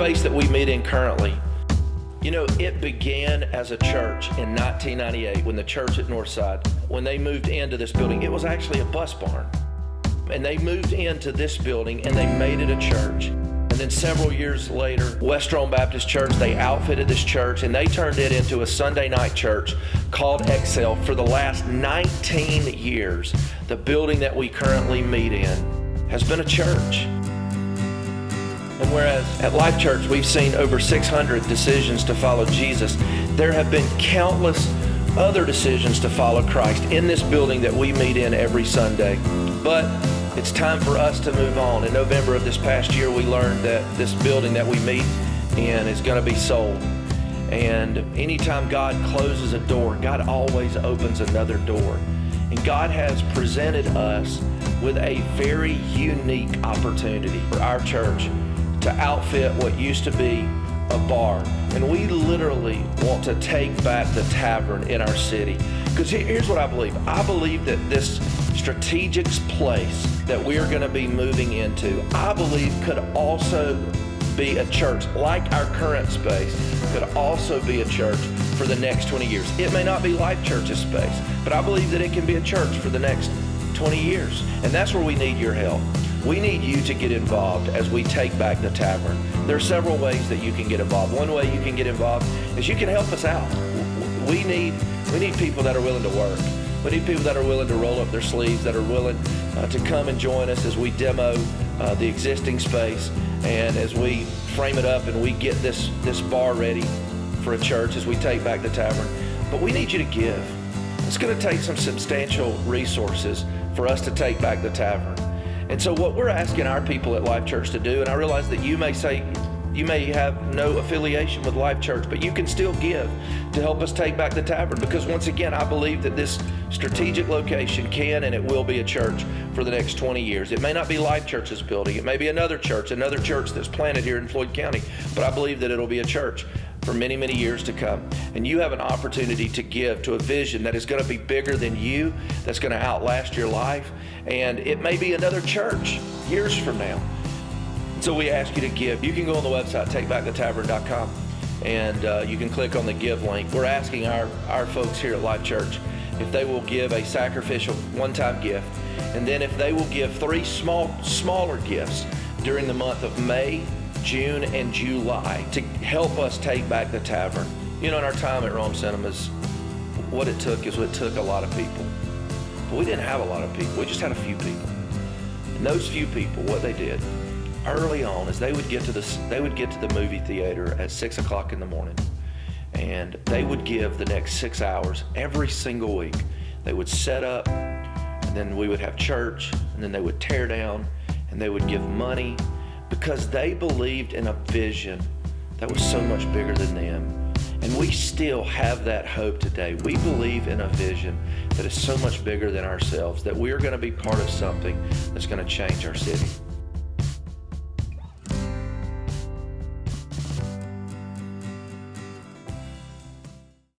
space that we meet in currently, you know, it began as a church in 1998 when the church at Northside, when they moved into this building, it was actually a bus barn. And they moved into this building and they made it a church. And then several years later, West Rome Baptist Church, they outfitted this church and they turned it into a Sunday night church called Excel. For the last 19 years, the building that we currently meet in has been a church. And whereas at Life Church, we've seen over 600 decisions to follow Jesus, there have been countless other decisions to follow Christ in this building that we meet in every Sunday. But it's time for us to move on. In November of this past year, we learned that this building that we meet in is going to be sold. And anytime God closes a door, God always opens another door. And God has presented us with a very unique opportunity for our church to outfit what used to be a bar. And we literally want to take back the Tavern in our city. Because here's what I believe. I believe that this strategic place that we are going to be moving into, I believe could also be a church, like our current space, could also be a church for the next 20 years. It may not be Life Church's space, but I believe that it can be a church for the next 20 years. And that's where we need your help. We need you to get involved as we take back the Tavern. There are several ways that you can get involved. One way you can get involved is you can help us out. We need people that are willing to work. We need people that are willing to roll up their sleeves, that are willing to come and join us as we demo the existing space and as we frame it up and we get this bar ready for a church as we take back the Tavern. But we need you to give. It's going to take some substantial resources for us to take back the Tavern. And so what we're asking our people at Life Church to do, and I realize that you may say, you may have no affiliation with Life Church, but you can still give to help us take back the Tavern. Because once again, I believe that this strategic location can and it will be a church for the next 20 years. It may not be Life Church's building. It may be another church that's planted here in Floyd County. But I believe that it'll be a church for many, many years to come. And you have an opportunity to give to a vision that is going to be bigger than you, that's going to outlast your life. And it may be another church years from now. So we ask you to give. You can go on the website, takebackthetavern.com, and you can click on the give link. We're asking our folks here at Life Church if they will give a sacrificial one-time gift, and then if they will give 3 smaller gifts during the month of May, June, and July to help us take back the Tavern. You know, in our time at Rome Cinemas, what it took a lot of people. But we didn't have a lot of people. We just had a few people. And those few people, what they did early on is they would get to the movie theater at 6 o'clock in the morning, and they would give the next 6 hours every single week. They would set up, and then we would have church, and then they would tear down, and they would give money because they believed in a vision that was so much bigger than them. And we still have that hope today. We believe in a vision that is so much bigger than ourselves, that we are going to be part of something that's going to change our city.